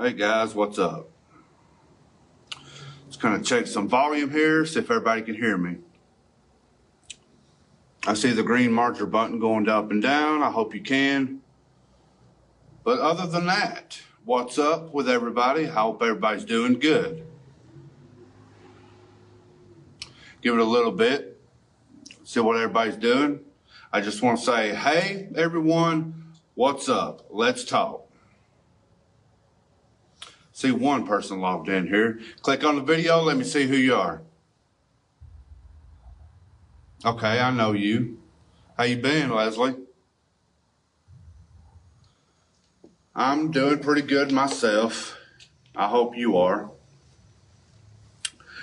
Hey guys, what's up? Just gonna check some volume here, see if everybody can hear me. I see the green marker button going up and down. I hope you can. But other than that, what's up with everybody? I hope everybody's doing good. Give it a little bit, see what everybody's doing. I just want to say, hey everyone, what's up? Let's talk. See one person logged in here. Click on the video, let me see who you are. Okay, I know you. How you been, Leslie? I'm doing pretty good myself. I hope you are.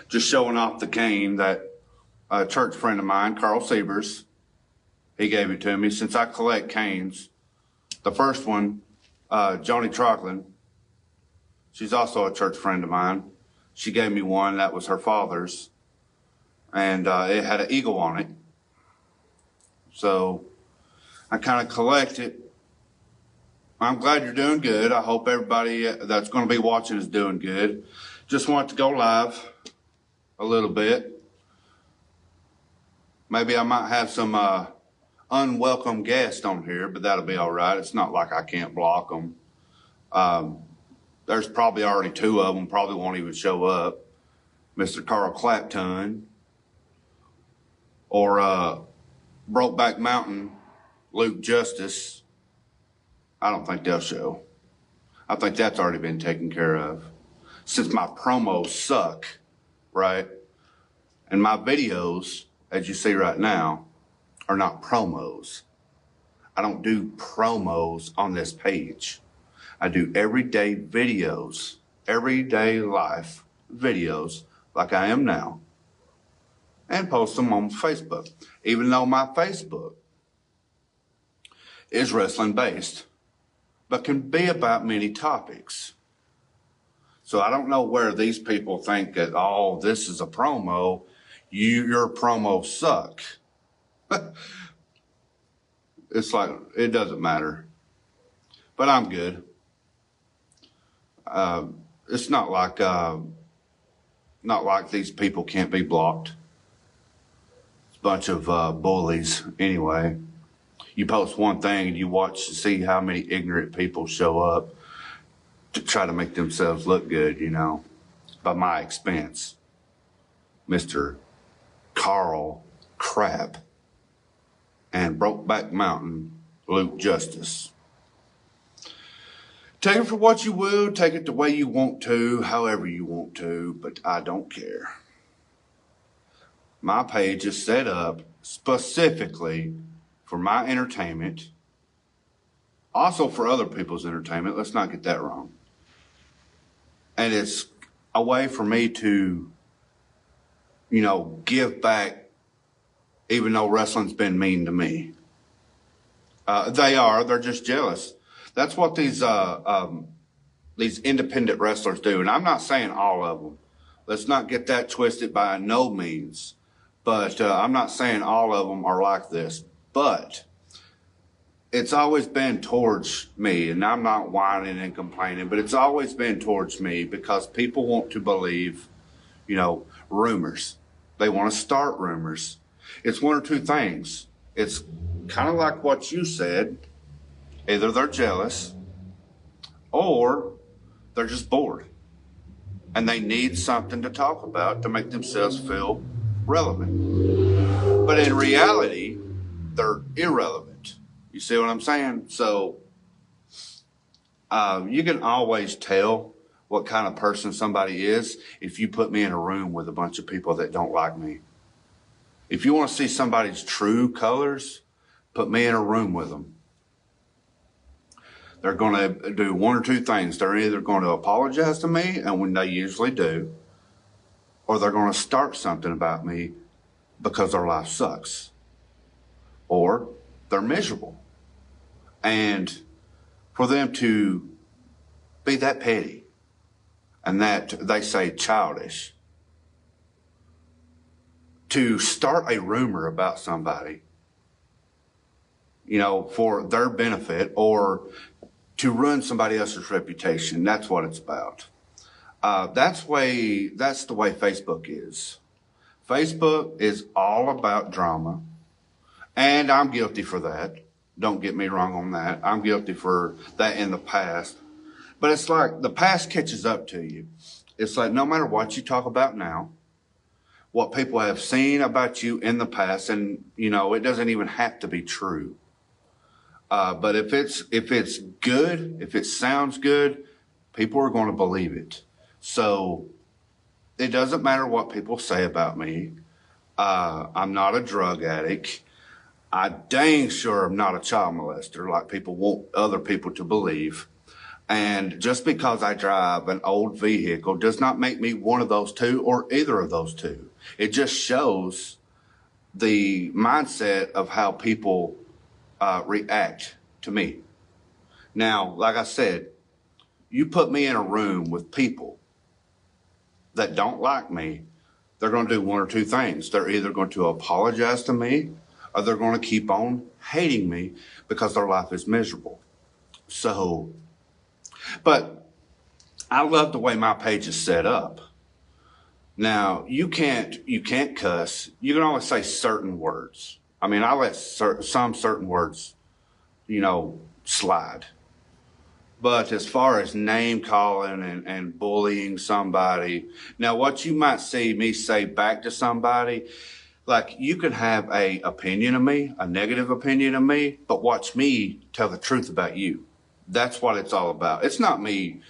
Just showing off the cane that a church friend of mine, Carl Sievers, he gave it to me. Since I collect canes, the first one, Joni Trocklin, she's also a church friend of mine. She gave me one that was her father's, and it had an eagle on it. So I kind of collect it. I'm glad you're doing good. I hope everybody that's going to be watching is doing good. Just want to go live a little bit. Maybe I might have some unwelcome guests on here, but that'll be all right. It's not like I can't block them. There's probably already two of them, probably won't even show up. Mr. Carl Clapton or Brokeback Mountain, Luke Justice. I don't think they'll show. I think that's already been taken care of. Since my promos suck, right? And my videos, as you see right now, are not promos. I don't do promos on this page. I do everyday videos, everyday life videos like I am now, and post them on Facebook, even though my Facebook is wrestling based, but can be about many topics. So I don't know where these people think that, oh, this is a promo, your promos suck. It's like, it doesn't matter. But I'm good. It's not like these people can't be blocked. It's a bunch of bullies anyway. You post one thing and you watch to see how many ignorant people show up to try to make themselves look good, you know, by my expense. Mr. Carl Crap and Brokeback Mountain Luke Justice. Take it for what you will, take it the way you want to, however you want to, but I don't care. My page is set up specifically for my entertainment, also for other people's entertainment. Let's not get that wrong. And it's a way for me to, you know, give back, even though wrestling's been mean to me. They're just jealous. That's what these independent wrestlers do. And I'm not saying all of them. Let's not get that twisted by no means. But I'm not saying all of them are like this. But it's always been towards me, and I'm not whining and complaining, but it's always been towards me because people want to believe, you know, rumors. They want to start rumors. It's one or two things. It's kind of like what you said. Either they're jealous or they're just bored and they need something to talk about to make themselves feel relevant. But in reality, they're irrelevant. You see what I'm saying? So you can always tell what kind of person somebody is if you put me in a room with a bunch of people that don't like me. If you want to see somebody's true colors, put me in a room with them. They're going to do one or two things. They're either going to apologize to me, and when they usually do, or they're going to start something about me because their life sucks. Or they're miserable. And for them to be that petty and that they say childish, to start a rumor about somebody, you know, for their benefit, or to ruin somebody else's reputation. That's what it's about. That's the way Facebook is. Facebook is all about drama, and I'm guilty for that. Don't get me wrong on that. I'm guilty for that in the past. But it's like the past catches up to you. It's like no matter what you talk about now, what people have seen about you in the past, and it doesn't even have to be true. But if it's good, if it sounds good, people are going to believe it. So it doesn't matter what people say about me. I'm not a drug addict. I dang sure am not a child molester like people want other people to believe. And just because I drive an old vehicle does not make me one of those two or either of those two. It just shows the mindset of how people react to me. Now, like I said, you put me in a room with people that don't like me, they're going to do one or two things. They're either going to apologize to me or they're going to keep on hating me because their life is miserable. So, but I love the way my page is set up. Now, you can't cuss. You can only say certain words. I mean, I let some certain words, slide. But as far as name calling and bullying somebody, now what you might see me say back to somebody, like you could have a opinion of me, a negative opinion of me, but watch me tell the truth about you. That's what it's all about. It's not me,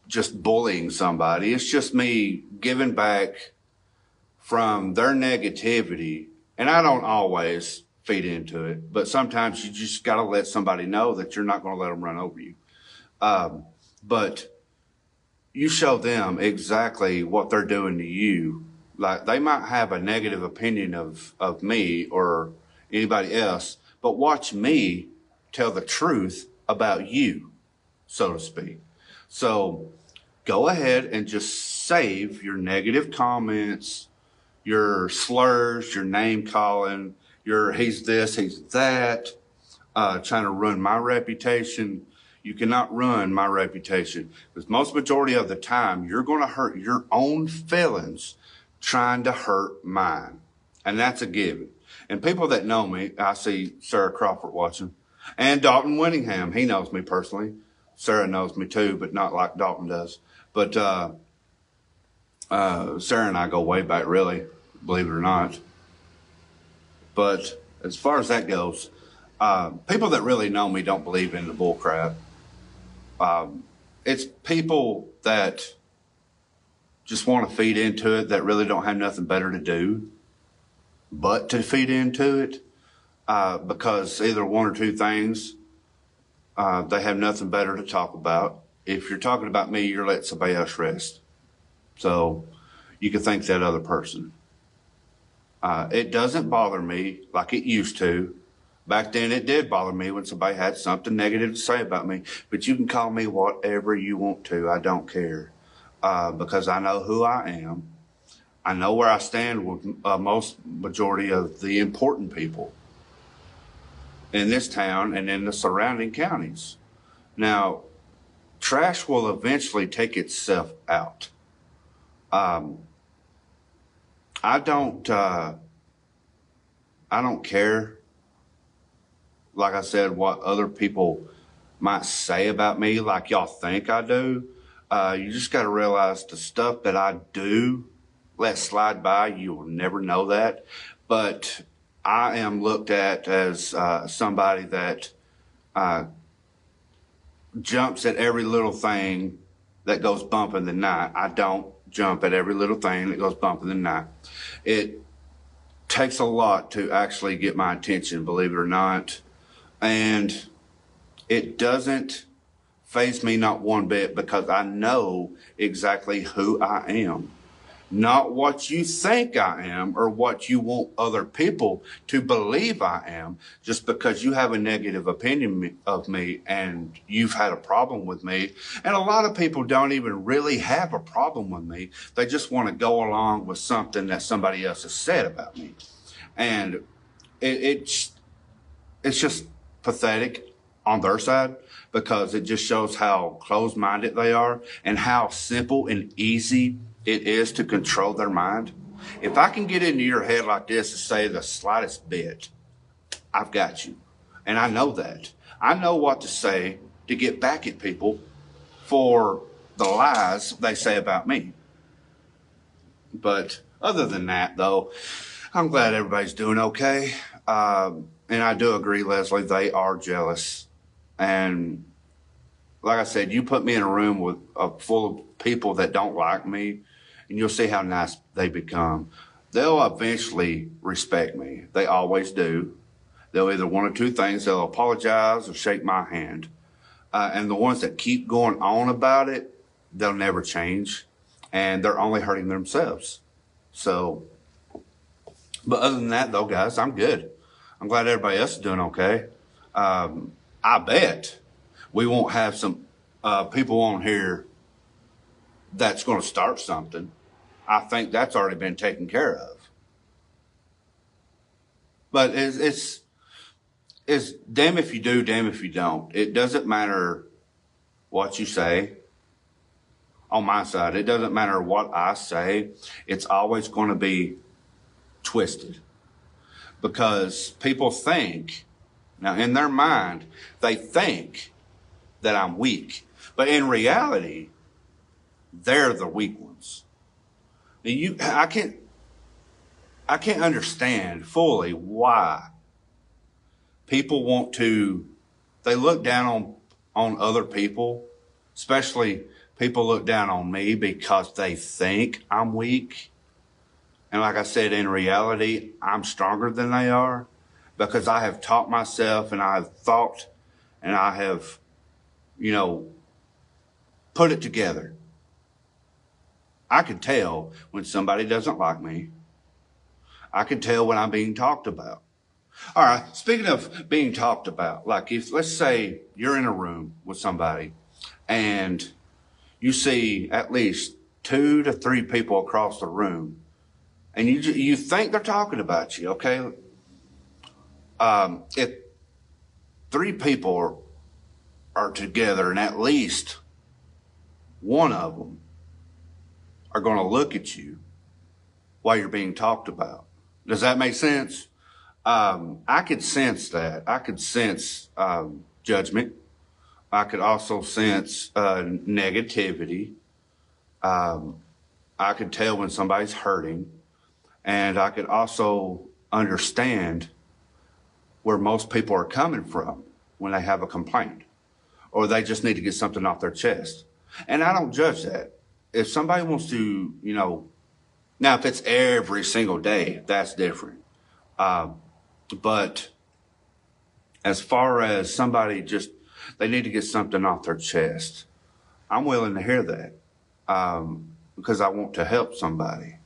just bullying somebody. It's just me giving back from their negativity. And I don't always feed into it, but sometimes you just got to let somebody know that you're not going to let them run over you. But you show them exactly what they're doing to you. Like they might have a negative opinion of me or anybody else, but watch me tell the truth about you, so to speak. So go ahead and just save your negative comments, your slurs, your name calling, your he's this, he's that, trying to ruin my reputation. You cannot ruin my reputation because most majority of the time you're going to hurt your own feelings trying to hurt mine. And that's a given. And people that know me, I see Sarah Crawford watching and Dalton Winningham. He knows me personally. Sarah knows me too, but not like Dalton does. But Sarah and I go way back, really, believe it or not. But as far as that goes, people that really know me don't believe in the bull crap. It's people that just want to feed into it that really don't have nothing better to do but to feed into it because either one or two things, they have nothing better to talk about. If you're talking about me, you're letting somebody else rest. So you can thank that other person. It doesn't bother me like it used to. Back then it did bother me when somebody had something negative to say about me. But you can call me whatever you want to. I don't care. Because I know who I am. I know where I stand with most majority of the important people in this town and in the surrounding counties. Now, trash will eventually take itself out. I don't care, like I said, what other people might say about me like y'all think I do. You just got to realize the stuff that I do let slide by, you will never know that. But I am looked at as somebody that jumps at every little thing that goes bump in the night. I don't jump at every little thing that goes bump in the night. It takes a lot to actually get my attention, believe it or not. And it doesn't faze me not one bit because I know exactly who I am. Not what you think I am or what you want other people to believe I am, just because you have a negative opinion of me and you've had a problem with me. And a lot of people don't even really have a problem with me. They just want to go along with something that somebody else has said about me. And it's just pathetic. on their side, because it just shows how closed-minded they are and how simple and easy it is to control their mind. If I can get into your head like this and say the slightest bit, I've got you. And I know that. I know what to say to get back at people for the lies they say about me. But other than that, though, I'm glad everybody's doing okay. And I do agree, Leslie, they are jealous. And like I said, you put me in a room with full of people that don't like me, and you'll see how nice they become. They'll eventually respect me. They always do. They'll either one of two things. They'll apologize or shake my hand. And the ones that keep going on about it, they'll never change. And they're only hurting themselves. So, but other than that, though, guys, I'm good. I'm glad everybody else is doing okay. I bet we won't have some people on here that's going to start something. I think that's already been taken care of. But it's damn if you do, damn if you don't. It doesn't matter what you say. On my side, it doesn't matter what I say. It's always going to be twisted. Because people think, now in their mind, they think that I'm weak. But in reality, they're the weak ones. I can't understand fully why people want to, they look down on other people, especially people look down on me because they think I'm weak. And like I said, in reality, I'm stronger than they are, because I have taught myself and I have thought and I have, put it together. I can tell when somebody doesn't like me. I can tell when I'm being talked about. All right, speaking of being talked about, like if, let's say you're in a room with somebody and you see at least 2 to 3 people across the room, and you think they're talking about you, okay? If 3 people are together and at least one of them are going to look at you while you're being talked about. Does that make sense? I could sense that. I could sense judgment. I could also sense negativity. I could tell when somebody's hurting. And I could also understand where most people are coming from when they have a complaint, or they just need to get something off their chest. And I don't judge that. If somebody wants to, now if it's every single day, that's different. But as far as somebody they need to get something off their chest, I'm willing to hear that, because I want to help somebody.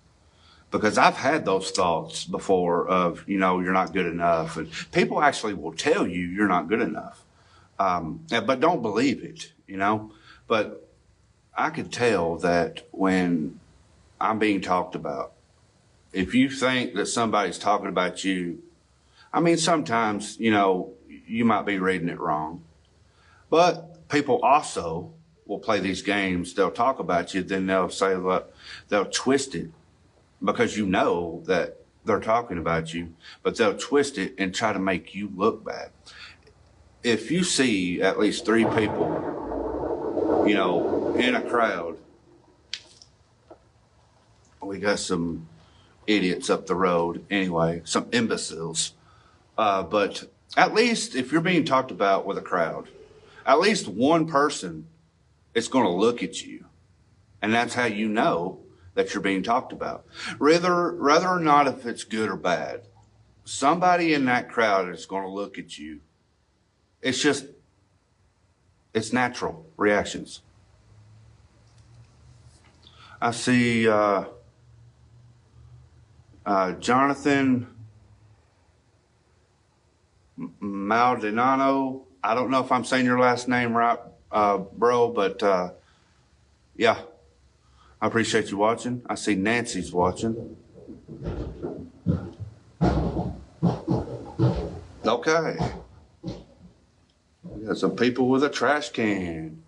Because I've had those thoughts before of, you're not good enough. And people actually will tell you you're not good enough. But don't believe it, But I could tell that when I'm being talked about, if you think that somebody's talking about you, sometimes, you might be reading it wrong. But people also will play these games. They'll talk about you, then they'll say, look, they'll twist it because that they're talking about you, but they'll twist it and try to make you look bad. If you see at least 3 people, in a crowd, we got some idiots up the road anyway, some imbeciles. But at least if you're being talked about with a crowd, at least one person is going to look at you. And that's how you know that you're being talked about. Whether or not if it's good or bad, somebody in that crowd is going to look at you. It's natural reactions. I see Jonathan Maldonado. I don't know if I'm saying your last name right, bro, but yeah, I appreciate you watching. I see Nancy's watching. Okay. We Some people with a trash can.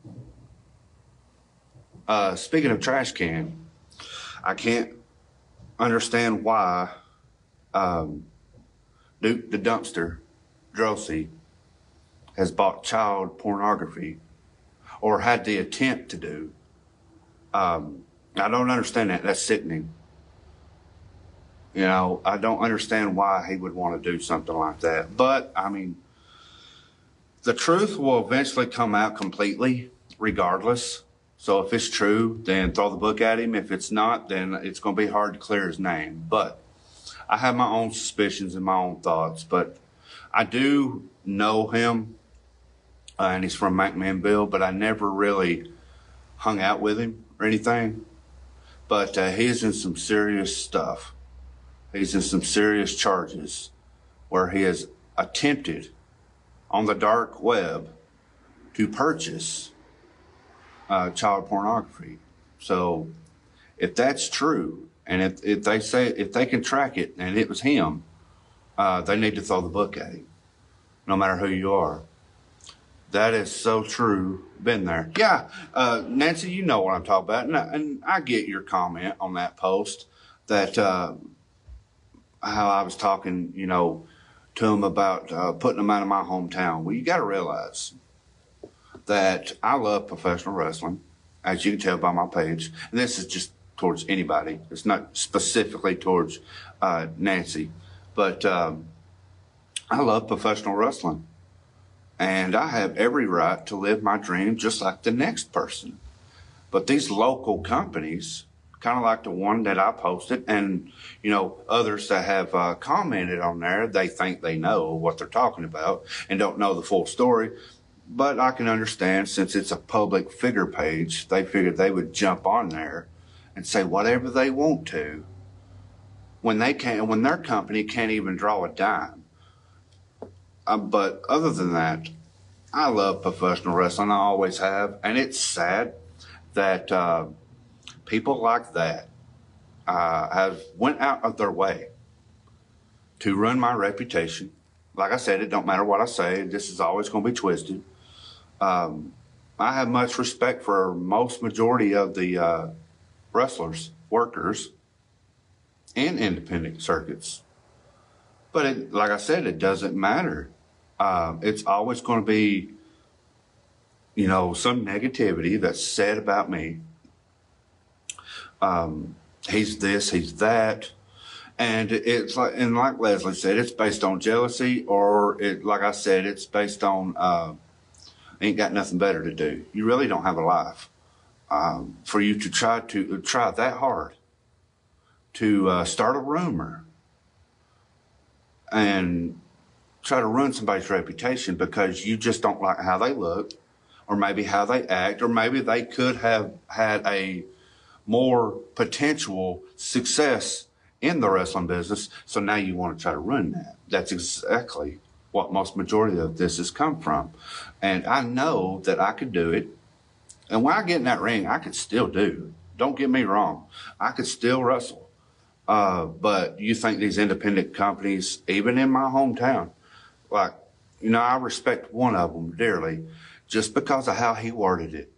Speaking of trash can, I can't understand why Duke the Dumpster Drosy has bought child pornography or had the attempt to do. I don't understand that. That's sickening. You know, I don't understand why he would want to do something like that. But, I mean, the truth will eventually come out completely, regardless. So if it's true, then throw the book at him. If it's not, then it's going to be hard to clear his name. But I have my own suspicions and my own thoughts. But I do know him, and he's from McMinnville, but I never really hung out with him or anything. But he's in some serious stuff. He's in some serious charges where he has attempted on the dark web to purchase child pornography. So if that's true, and if they can track it and it was him, they need to throw the book at him, no matter who you are. That is so true. Been there. Yeah, Nancy, you know what I'm talking about. And I get your comment on that post that how I was talking, you know, to him about putting them out of my hometown. Well, you got to realize that I love professional wrestling, as you can tell by my page. And this is just towards anybody. It's not specifically towards Nancy. But I love professional wrestling. And I have every right to live my dream just like the next person. But these local companies, kind of like the one that I posted, and, you know, others that have commented on there, they think they know what they're talking about and don't know the full story. But I can understand, since it's a public figure page, they figured they would jump on there and say whatever they want to when their company can't even draw a dime. But other than that, I love professional wrestling. I always have. And it's sad that people like that have went out of their way to ruin my reputation. Like I said, it don't matter what I say. This is always going to be twisted. I have much respect for most majority of the wrestlers, workers, and independent circuits. But like I said, it doesn't matter. It's always going to be, you know, some negativity that's said about me. He's this, he's that. And it's like Leslie said, it's based on jealousy, or like I said, it's based on, ain't got nothing better to do. You really don't have a life. For you to try that hard to start a rumor and try to ruin somebody's reputation because you just don't like how they look, or maybe how they act, or maybe they could have had a more potential success in the wrestling business. So now you want to try to ruin that. That's exactly what most majority of this has come from. And I know that I could do it. And when I get in that ring, I could still do. Don't get me wrong. I could still wrestle. But you think these independent companies, even in my hometown, like, you know, I respect one of them dearly just because of how he worded it.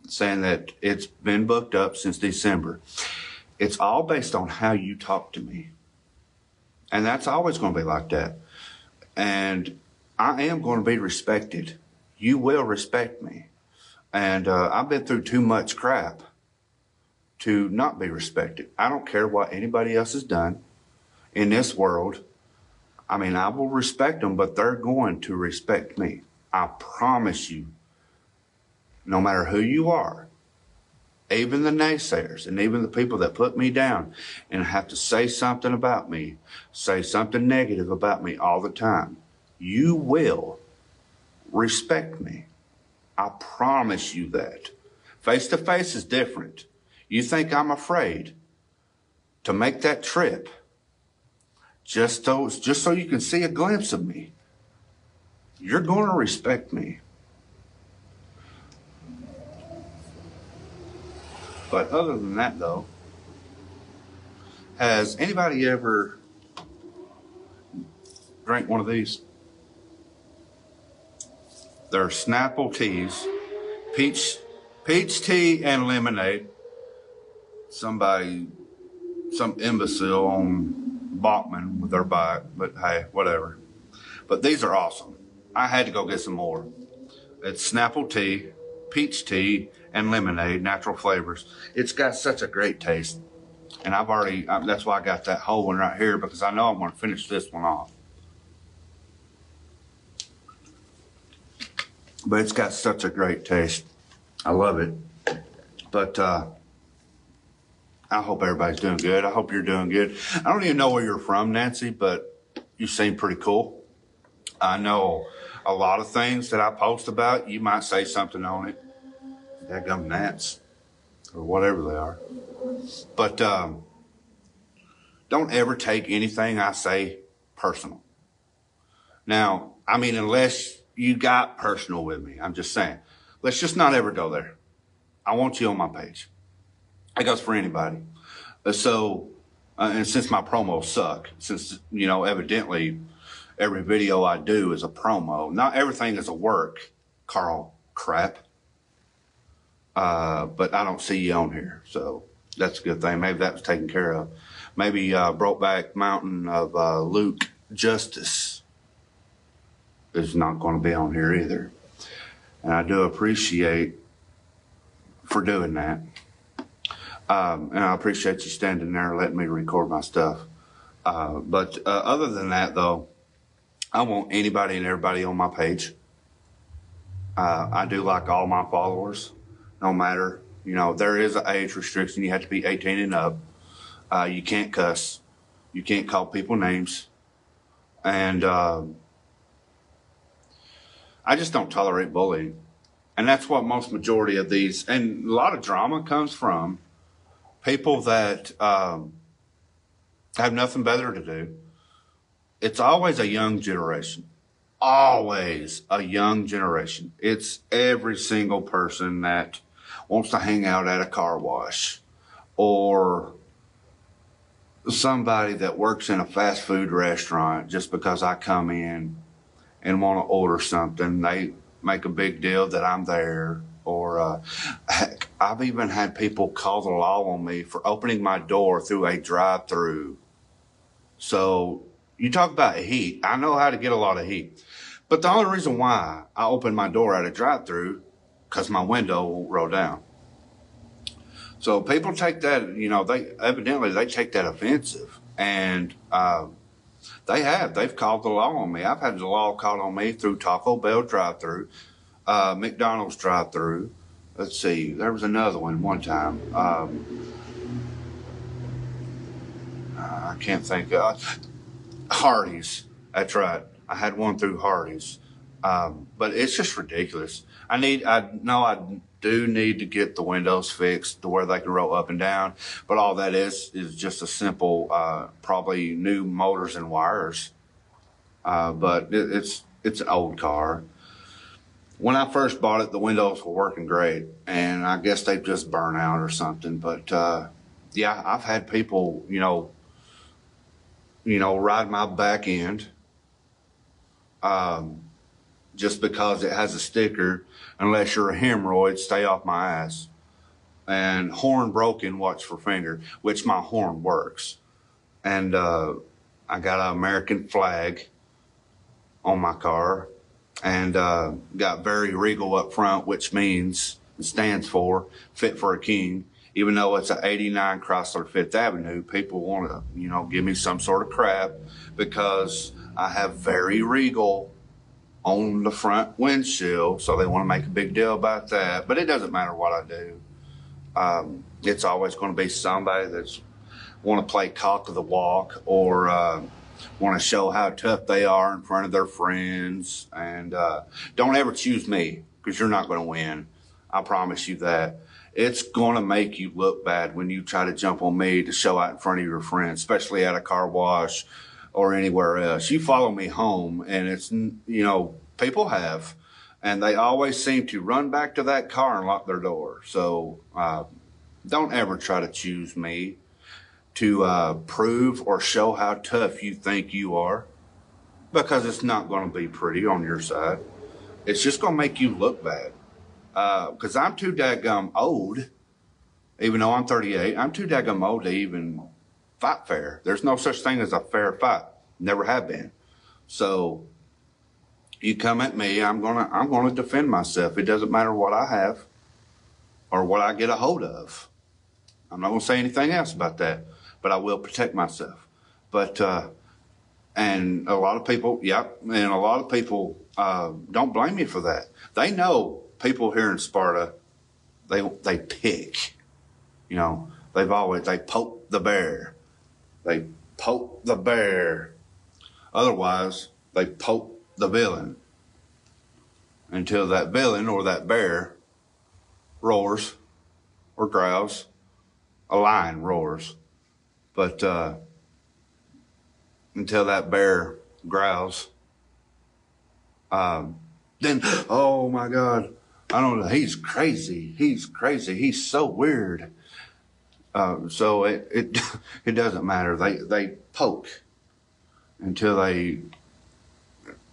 Saying that it's been booked up since December. It's all based on how you talk to me. And that's always going to be like that. And I am going to be respected. You will respect me. And I've been through too much crap to not be respected. I don't care what anybody else has done in this world. I mean, I will respect them, but they're going to respect me. I promise you, no matter who you are, even the naysayers and even the people that put me down and have to say something about me, say something negative about me all the time, you will respect me. I promise you that. Face to face is different. You think I'm afraid to make that trip just so you can see a glimpse of me. You're going to respect me. But other than that, though, has anybody ever drank one of these? They're Snapple teas, peach tea and lemonade. Somebody, some imbecile on Bachman with their bike, but hey, whatever. But these are awesome. I had to go get some more. It's Snapple tea, peach tea, and lemonade, natural flavors. It's got such a great taste. And that's why I got that whole one right here, because I know I'm going to finish this one off. But it's got such a great taste. I love it. But I hope everybody's doing good. I hope you're doing good. I don't even know where you're from, Nancy, but you seem pretty cool. I know a lot of things that I post about, you might say something on it. Dadgum gnats, or whatever they are. But don't ever take anything I say personal. Now, I mean, unless you got personal with me, I'm just saying. Let's just not ever go there. I want you on my page. That goes for anybody. And since my promos suck, since, evidently every video I do is a promo, not everything is a work, Carl crap. But I don't see you on here, so that's a good thing. Maybe that was taken care of. Maybe Brokeback Mountain of Luke Justice is not going to be on here either. And I do appreciate for doing that. And I appreciate you standing there and letting me record my stuff. But other than that, though, I want anybody and everybody on my page. I do like all my followers, no matter. There is an age restriction. You have to be 18 and up. You can't cuss. You can't call people names. And I just don't tolerate bullying. And that's what most majority of these, and a lot of drama comes from people that have nothing better to do. It's always a young generation. Always a young generation. It's every single person that wants to hang out at a car wash, or somebody that works in a fast food restaurant. Just because I come in and want to order something, they make a big deal that I'm there. Or heck, I've even had people call the law on me for opening my door through a drive-through. So you talk about heat. I know how to get a lot of heat. But the only reason why I open my door at a drive-through, because my window won't roll down. So people take that, they take that offensive. And they've called the law on me. I've had the law called on me through Taco Bell drive-through, McDonald's drive-through. Let's see, there was another one time. I can't think of Hardee's. That's right. I had one through Hardee's. But it's just ridiculous. I do need to get the windows fixed to where they can roll up and down. But all that is just a simple, probably new motors and wires. But it's an old car. When I first bought it, the windows were working great, and I guess they've just burned out or something. But yeah, I've had people, ride my back end, just because it has a sticker. Unless you're a hemorrhoid, stay off my ass. And horn broken, watch for finger, which my horn works. And I got an American flag on my car. And got very regal up front, which means it stands for fit for a king. Even though it's an 89 Chrysler Fifth Avenue, people want to, give me some sort of crap because I have very regal on the front windshield. So they want to make a big deal about that. But it doesn't matter what I do. It's always going to be somebody that's want to play cock of the walk, or want to show how tough they are in front of their friends. And don't ever choose me, because you're not going to win. I promise you that. It's going to make you look bad when you try to jump on me to show out in front of your friends, especially at a car wash or anywhere else. You follow me home, and it's, people have, and they always seem to run back to that car and lock their door. So don't ever try to choose me to prove or show how tough you think you are, because it's not going to be pretty on your side. it's just going to make you look bad. Because I'm too daggum old, even though I'm 38, I'm too daggum old to even fight fair. There's no such thing as a fair fight. Never have been. So you come at me, I'm gonna defend myself. It doesn't matter what I have or what I get a hold of. I'm not gonna say anything else about that, but I will protect myself. But and a lot of people, don't blame me for that. They know people here in Sparta, they pick. You know, they poke the bear. They poke the bear. Otherwise, they poke the villain until that villain or that bear roars or growls. A lion roars. But until that bear growls, then, oh my God, I don't know, he's crazy. He's crazy. He's so weird. So it doesn't matter. They poke until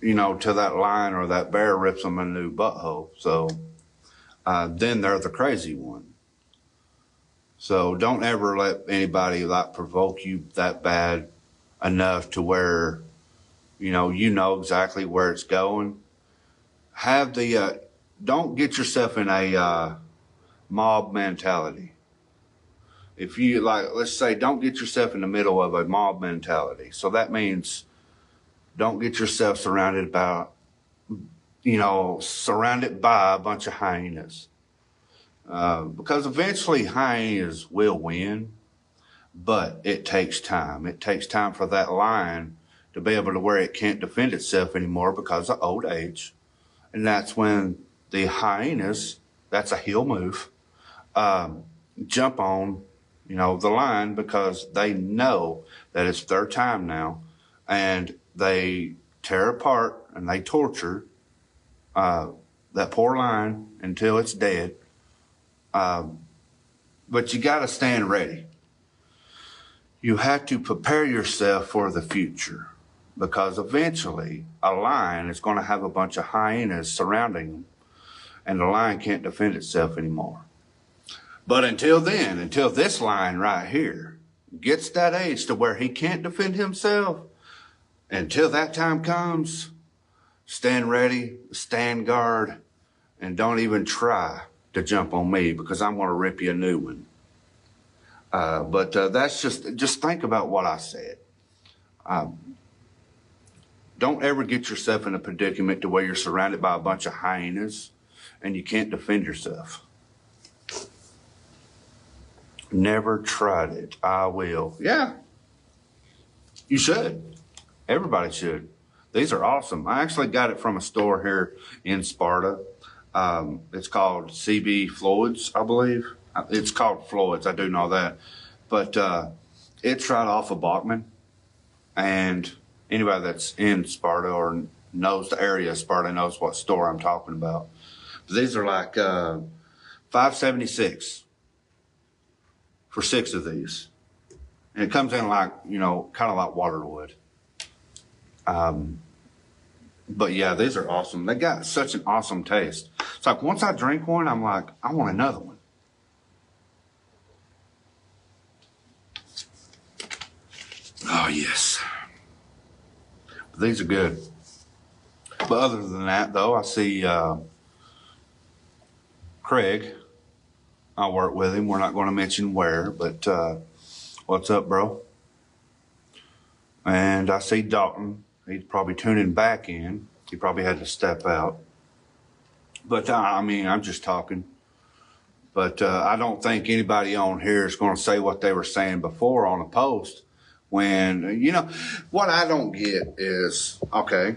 till that lion or that bear rips them a new butthole. So then they're the crazy one. So don't ever let anybody provoke you that bad enough to where, you know exactly where it's going. Don't get yourself in a mob mentality. If you let's say, don't get yourself in the middle of a mob mentality. So that means don't get yourself surrounded by a bunch of hyenas. Because eventually hyenas will win, but it takes time. It takes time for that lion to be able to where it can't defend itself anymore because of old age. And that's when the hyenas, that's a heel move, jump on, the lion, because they know that it's their time now, and they tear apart and they torture that poor lion until it's dead. But you got to stand ready. You have to prepare yourself for the future, because eventually a lion is going to have a bunch of hyenas surrounding him, and the lion can't defend itself anymore. But until then, until this lion right here gets that age to where he can't defend himself, until that time comes, stand ready, stand guard, and don't even try to jump on me, because I'm going to rip you a new one. But that's just think about what I said. Don't ever get yourself in a predicament to where you're surrounded by a bunch of hyenas and you can't defend yourself. Never tried it. I will. Yeah, you should. Everybody should. These are awesome. I actually got it from a store here in Sparta. It's called CB Floyd's, I believe. It's called Floyd's, I do know that. But it's right off of Bachman. And anybody that's in Sparta or knows the area of Sparta knows what store I'm talking about. But these are like $5.76 for 6 of these. And it comes in kind of like Waterwood. But yeah, these are awesome. They got such an awesome taste. It's like once I drink one, I'm like, I want another one. Oh, yes. But these are good. But other than that, though, I see Craig. I work with him. We're not going to mention where, but what's up, bro? And I see Dalton. He's probably tuning back in. He probably had to step out. But, I'm just talking. But I don't think anybody on here is going to say what they were saying before on a post. When, what I don't get is, okay,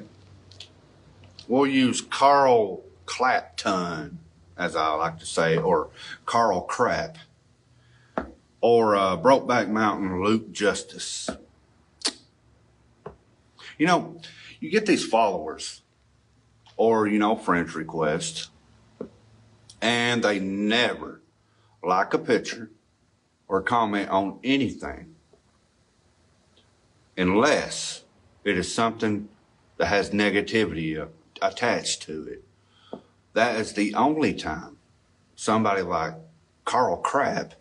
we'll use Carl Clapton, as I like to say, or Carl Crap, or Brokeback Mountain Luke Justice. You get these followers or, friends requests, and they never like a picture or comment on anything unless it is something that has negativity attached to it. That is the only time somebody like Carl Crabb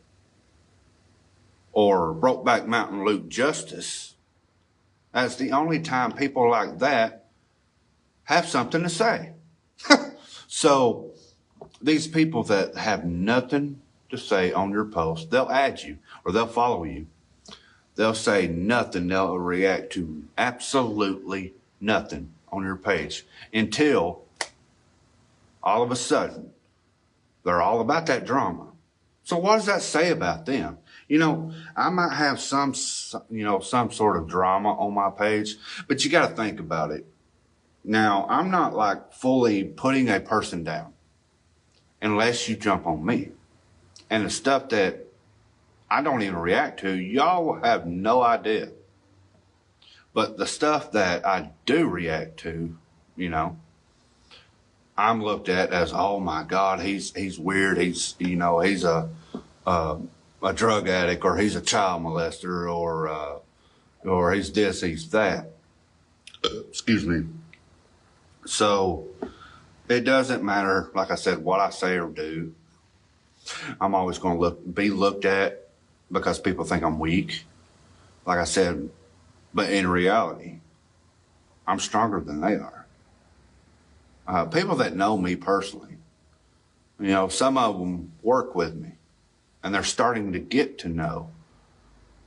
or Brokeback Mountain Luke Justice, that's the only time people like that have something to say. So these people that have nothing to say on your post, they'll add you or they'll follow you. They'll say nothing. They'll react to absolutely nothing on your page until all of a sudden they're all about that drama. So what does that say about them? You know, I might have some sort of drama on my page, but you got to think about it. Now, I'm not like fully putting a person down unless you jump on me. And the stuff that I don't even react to, y'all will have no idea. But the stuff that I do react to, you know, I'm looked at as, oh my God, he's weird. He's a drug addict, or he's a child molester, or he's this, he's that. Excuse me. So it doesn't matter, like I said, what I say or do. I'm always going to be looked at because people think I'm weak. Like I said, but in reality, I'm stronger than they are. People that know me personally, you know, some of them work with me and they're starting to get to know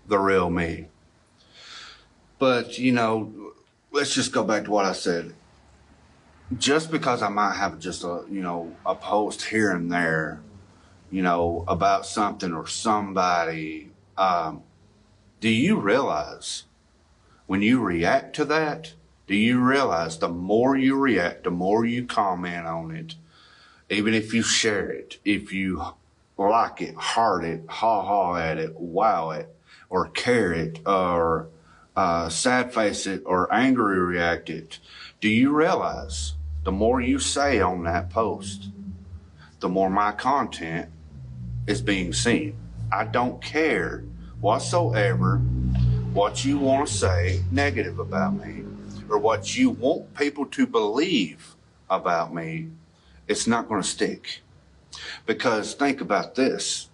the real me. But, you know, let's just go back to what I said. Just because I might have just a post here and there, you know, about something or somebody, do you realize when you react to that, do you realize the more you react, the more you comment on it, even if you share it, if you like it, heart it, ha-ha at it, wow it, or care it, or sad face it, or angry react it, do you realize the more you say on that post, the more my content is being seen? I don't care whatsoever what you want to say negative about me or what you want people to believe about me. It's not going to stick. Because think about this.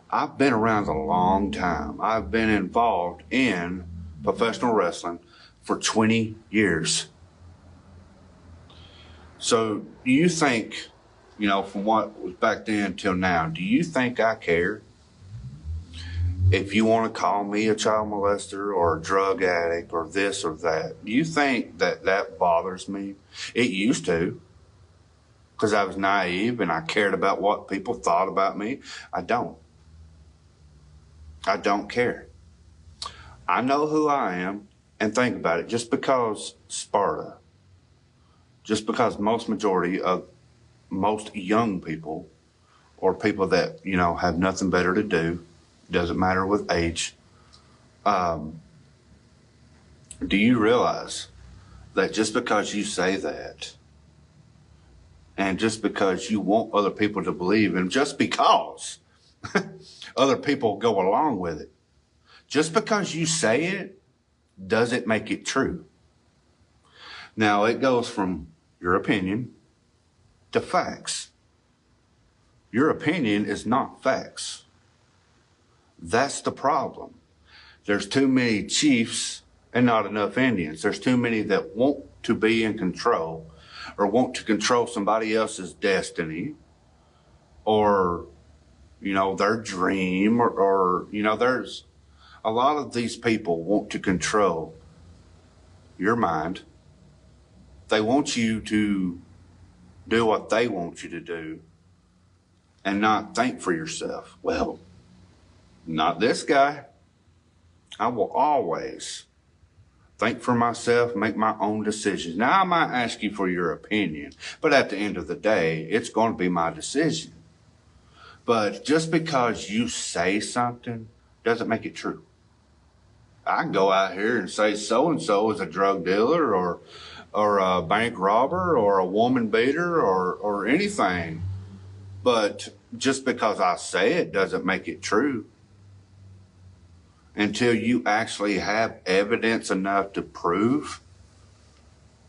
I've been around a long time. I've been involved in professional wrestling for 20 years. So do you think, you know, from what was back then till now, do you think I care? If you want to call me a child molester or a drug addict or this or that, do you think that bothers me? It used to, because I was naive and I cared about what people thought about me. I don't care. I know who I am, and think about it. Just because Sparta, just because most young people or people that, you know, have nothing better to do, doesn't matter with age, do you realize that just because you say that and just because you want other people to believe, and just because other people go along with it, just because you say it doesn't make it true? Now, it goes from your opinion to facts. Your opinion is not facts. That's the problem. There's too many chiefs and not enough Indians. There's too many that want to be in control or want to control somebody else's destiny or, you know, their dream or you know, there's a lot of these people want to control your mind. They want you to do what they want you to do and not think for yourself. Well, not this guy. I will always think for myself, make my own decisions. Now, I might ask you for your opinion, but at the end of the day, it's going to be my decision. But just because you say something doesn't make it true. I can go out here and say so-and-so is a drug dealer or a bank robber or a woman beater or anything. But just because I say it doesn't make it true. Until you actually have evidence enough to prove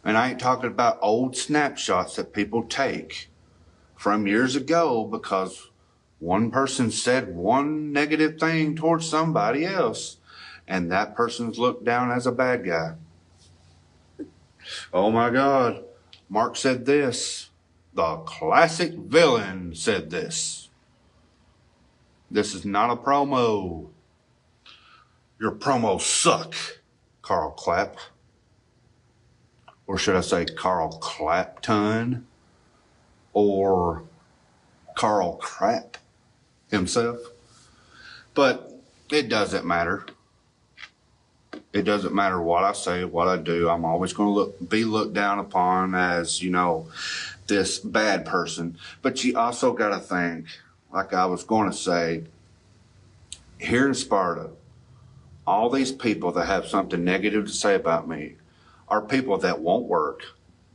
And I ain't talking about old snapshots that people take from years ago because one person said one negative thing towards somebody else, and that person's looked down as a bad guy. Oh my God, Mark said this. The classic villain said this. This is not a promo. Your promos suck, Carl Clapp. Or should I say Carl Clapton? Or Carl Crap himself? But it doesn't matter. It doesn't matter what I say, what I do. I'm always going to be looked down upon as, this bad person. But you also got to think, like I was going to say, here in Sparta, all these people that have something negative to say about me are people that won't work,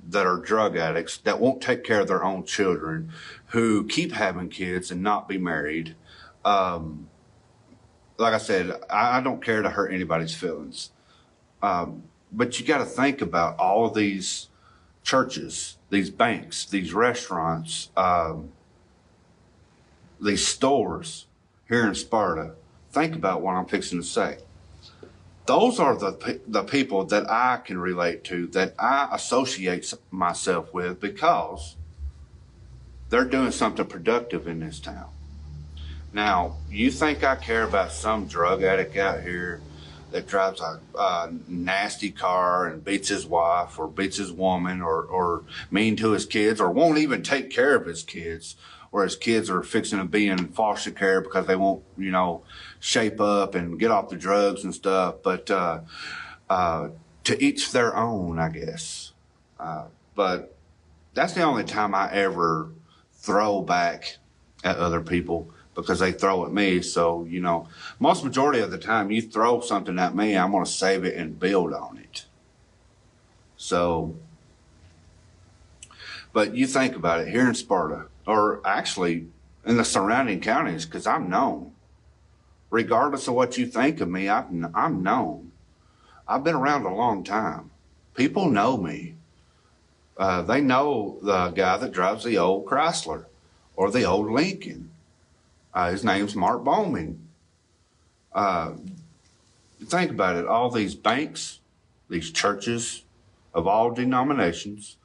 that are drug addicts, that won't take care of their own children, who keep having kids and not be married. Like I said, I don't care to hurt anybody's feelings. But you got to think about all of these churches, these banks, these restaurants, these stores here in Sparta. Think about what I'm fixing to say. Those are the people that I can relate to, that I associate myself with, because they're doing something productive in this town. Now, you think I care about some drug addict out here that drives a nasty car and beats his wife or beats his woman or mean to his kids or won't even take care of his kids, or his kids are fixing to be in foster care because they won't, shape up and get off the drugs and stuff. But to each their own, I guess. But that's the only time I ever throw back at other people, because they throw at me. So, most majority of the time you throw something at me, I'm going to save it and build on it. So, but you think about it, here in Sparta, or actually in the surrounding counties, because I'm known. Regardless of what you think of me, I'm known. I've been around a long time. People know me. They know the guy that drives the old Chrysler or the old Lincoln. His name's Mark Bowman. Think about it. All these banks, these churches of all denominations,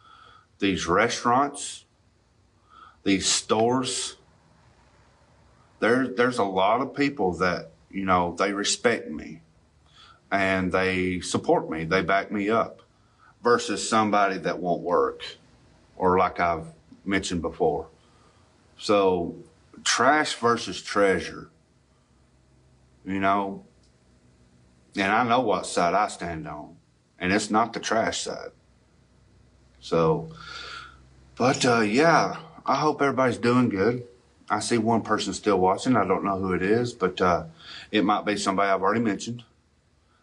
these restaurants, these stores, there's a lot of people that, they respect me and they support me. They back me up, versus somebody that won't work, or like I've mentioned before. So trash versus treasure, and I know what side I stand on, and it's not the trash side. So, but yeah, I hope everybody's doing good. I see one person still watching. I don't know who it is, but it might be somebody I've already mentioned.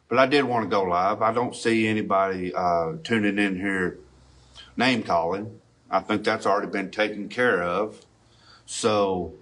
But I did want to go live. I don't see anybody tuning in here name calling. I think that's already been taken care of. So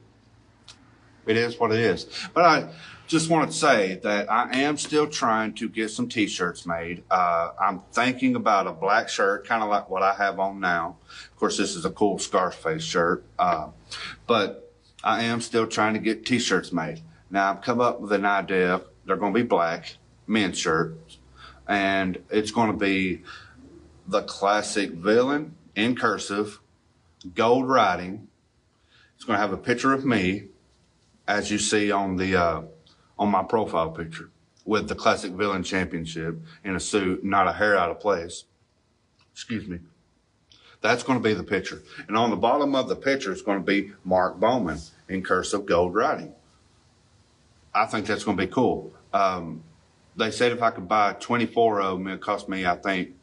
it is what it is. But I just wanted to say that I am still trying to get some t-shirts made. I'm thinking about a black shirt, kind of like what I have on now. Of course, this is a cool Scarface shirt. But I am still trying to get t-shirts made. Now, I've come up with an idea. They're going to be black, men's shirts. And it's going to be the classic villain in cursive, gold writing. It's going to have a picture of me, as you see on the on my profile picture, with the classic villain championship in a suit, not a hair out of place. Excuse me. That's going to be the picture. And on the bottom of the picture is going to be Mark Bowman in cursive gold writing. I think that's going to be cool. They said if I could buy 24 of them, it cost me, I think,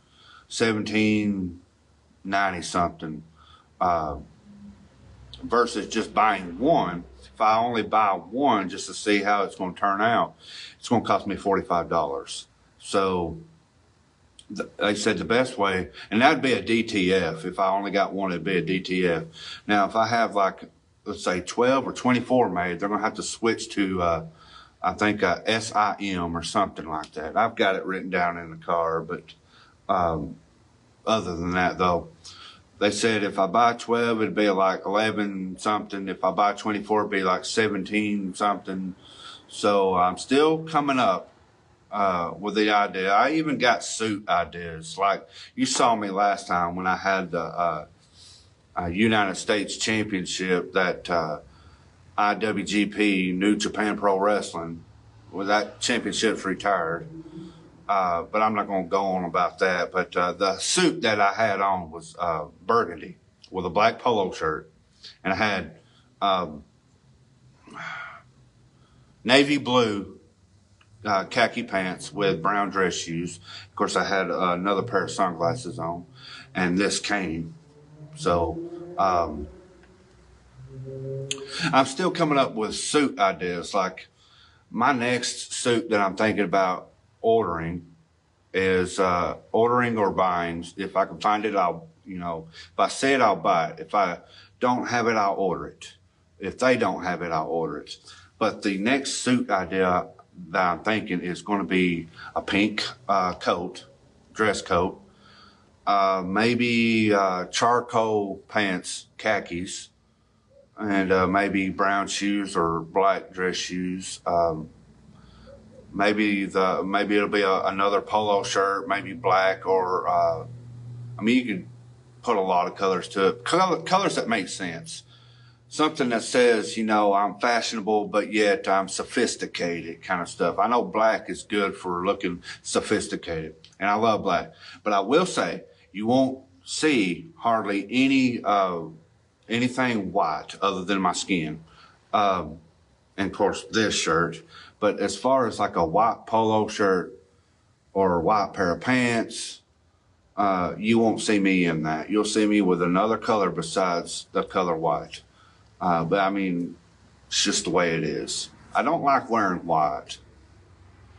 $17.90 something. Versus just buying one. If I only buy one just to see how it's going to turn out, it's going to cost me $45. So they said the best way, and that'd be a DTF. If I only got one, it'd be a DTF. Now, if I have let's say 12 or 24 made, they're going to have to switch to, I think, a SIM or something like that. I've got it written down in the car, but Other than that, though, they said if I buy 12, it'd be like 11 something. If I buy 24, it'd be like 17 something. So I'm still coming up with the idea. I even got suit ideas. Like you saw me last time when I had the United States Championship, that IWGP, New Japan Pro Wrestling. Well, that championship's retired. But I'm not going to go on about that. But the suit that I had on was burgundy with a black polo shirt. And I had navy blue khaki pants with brown dress shoes. Of course, I had another pair of sunglasses on and this cane. So I'm still coming up with suit ideas. Like my next suit that I'm thinking about ordering is ordering or buying. If I can find it, I'll, if I see it, I'll buy it. If I don't have it, I'll order it. If they don't have it, I'll order it. But the next suit idea that I'm thinking is going to be a pink coat, dress coat, maybe charcoal pants, khakis, and maybe brown shoes or black dress shoes. Maybe it'll be another polo shirt, maybe black, or you can put a lot of colors to it. Colors that make sense. Something that says, I'm fashionable, but yet I'm sophisticated kind of stuff. I know black is good for looking sophisticated, and I love black. But I will say, you won't see hardly anything white other than my skin. And of course, this shirt. But as far as like a white polo shirt or a white pair of pants, you won't see me in that. You'll see me with another color besides the color white. But I mean, it's just the way it is. I don't like wearing white.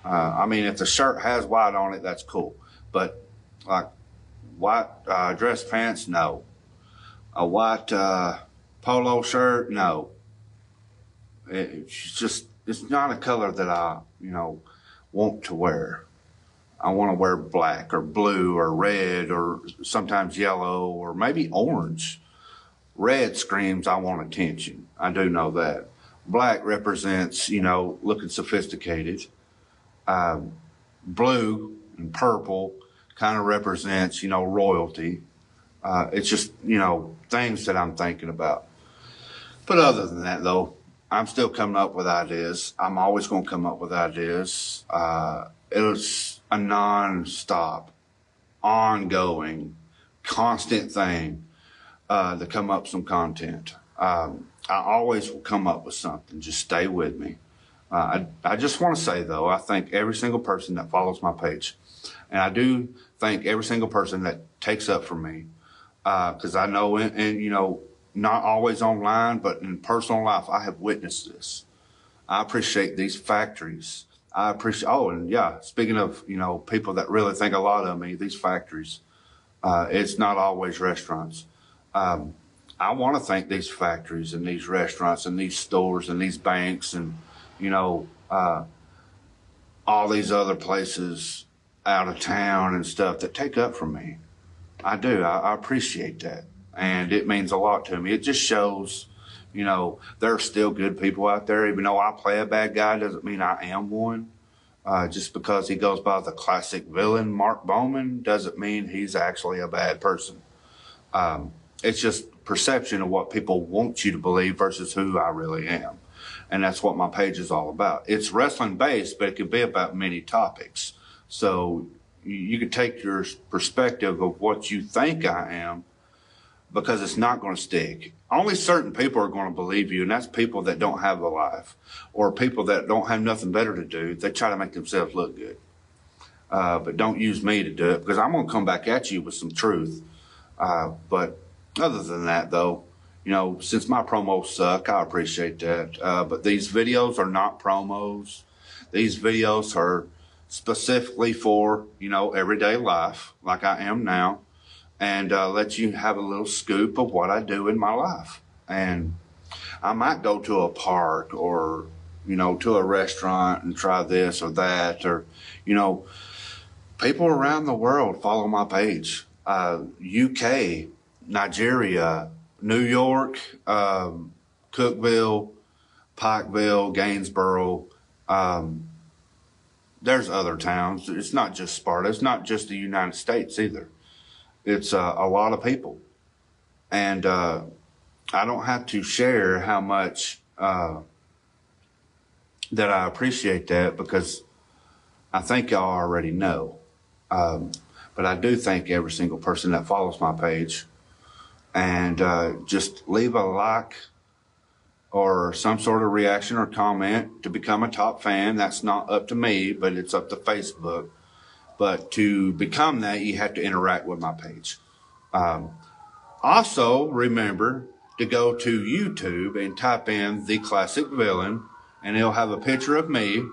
If the shirt has white on it, that's cool. But like white dress pants, no. A white polo shirt, no. It's not a color that I, want to wear. I want to wear black or blue or red or sometimes yellow or maybe orange. Red screams, I want attention. I do know that. Black represents, looking sophisticated. Blue and purple kind of represents, royalty. It's just, things that I'm thinking about. But other than that, though, I'm still coming up with ideas. I'm always going to come up with ideas. It's a non-stop, ongoing, constant thing to come up with some content. I always will come up with something. Just stay with me. I just want to say, though, I thank every single person that follows my page. And I do thank every single person that takes up for me. Because I know, not always online, but in personal life, I have witnessed this. I appreciate these factories. Speaking of, people that really think a lot of me, these factories, it's not always restaurants. I want to thank these factories and these restaurants and these stores and these banks and, all these other places out of town and stuff that take up for me. I do. I appreciate that. And it means a lot to me. It just shows, there are still good people out there. Even though I play a bad guy doesn't mean I am one. Just because he goes by the classic villain, Mark Bowman, doesn't mean he's actually a bad person. It's just perception of what people want you to believe versus who I really am. And that's what my page is all about. It's wrestling based, but it can be about many topics. So you can take your perspective of what you think I am, because it's not going to stick. Only certain people are going to believe you, and that's people that don't have a life or people that don't have nothing better to do. They try to make themselves look good. But don't use me to do it, because I'm going to come back at you with some truth. But other than that, though, since my promos suck, I appreciate that. But these videos are not promos. These videos are specifically for, everyday life like I am now. And let you have a little scoop of what I do in my life. And I might go to a park or, to a restaurant and try this or that. Or, people around the world follow my page. UK, Nigeria, New York, Cookville, Pikeville, Gainsboro. There's other towns. It's not just Sparta. It's not just the United States either. It's a lot of people. And I don't have to share how much that I appreciate that, because I think y'all already know. But I do thank every single person that follows my page. And just leave a like or some sort of reaction or comment to become a top fan. That's not up to me, but it's up to Facebook. But to become that, you have to interact with my page. Also, remember to go to YouTube and type in The Classic Villain, and it'll have a picture of me,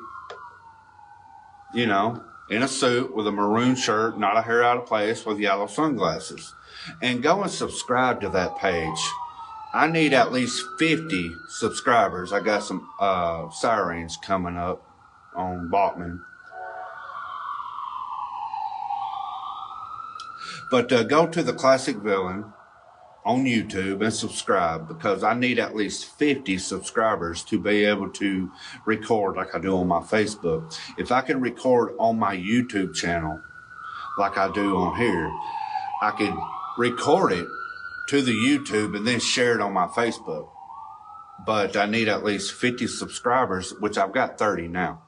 you know, in a suit with a maroon shirt, not a hair out of place, with yellow sunglasses. And go and subscribe to that page. I need at least 50 subscribers. I got some sirens coming up on Bachman. But go to The Classic Villain on YouTube and subscribe, because I need at least 50 subscribers to be able to record like I do on my Facebook. If I can record on my YouTube channel like I do on here, I could record it to the YouTube and then share it on my Facebook. But I need at least 50 subscribers, which I've got 30 now.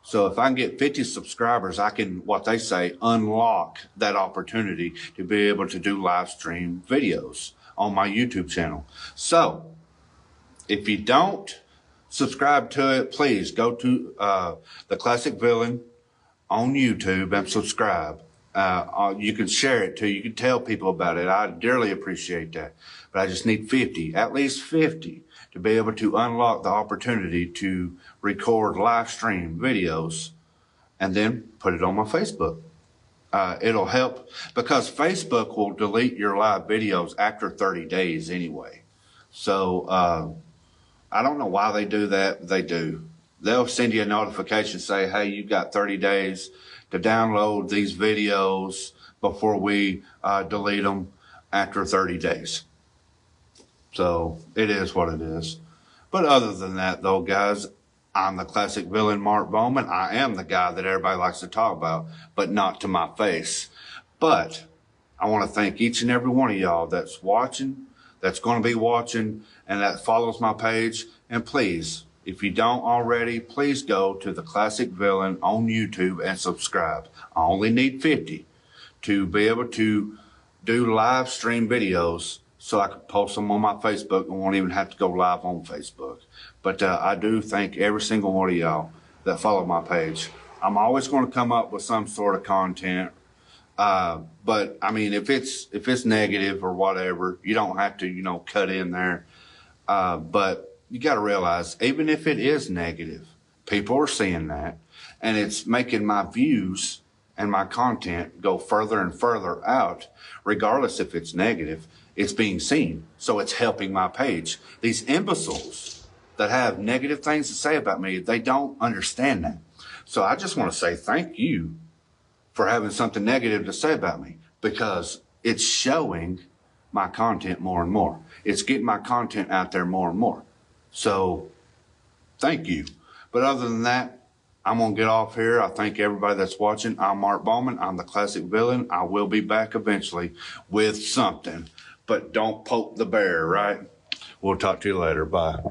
So if I can get 50 subscribers, I can, what they say, unlock that opportunity to be able to do live stream videos on my YouTube channel. So if you don't subscribe to it, please go to The Classic Villain on YouTube and subscribe. You can share it too. You can tell people about it. I dearly appreciate that. But I just need 50, at least 50, to be able to unlock the opportunity to record live stream videos and then put it on my Facebook. It'll help, because Facebook will delete your live videos after 30 days anyway. So I don't know why they do that. They do. They'll send you a notification, say, hey, you've got 30 days to download these videos before we delete them after 30 days. So it is what it is. But other than that, though, guys, I'm the Classic Villain, Mark Bowman. I am the guy that everybody likes to talk about, but not to my face. But I want to thank each and every one of y'all that's watching, that's going to be watching, and that follows my page. And please, if you don't already, please go to The Classic Villain on YouTube and subscribe. I only need 50 to be able to do live stream videos, so I can post them on my Facebook and won't even have to go live on Facebook. But I do thank every single one of y'all that follow my page. I'm always going to come up with some sort of content. But I mean, if it's negative or whatever, you don't have to, you know, cut in there. But you got to realize, even if it is negative, people are seeing that, and it's making my views and my content go further and further out, regardless if it's negative. It's being seen, so it's helping my page. These imbeciles that have negative things to say about me, they don't understand that. So I just want to say thank you for having something negative to say about me, because it's showing my content more and more. It's getting my content out there more and more. So thank you. But other than that, I'm going to get off here. I thank everybody that's watching. I'm Mark Bowman. I'm the Classic Villain. I will be back eventually with something. But don't poke the bear, right? We'll talk to you later. Bye.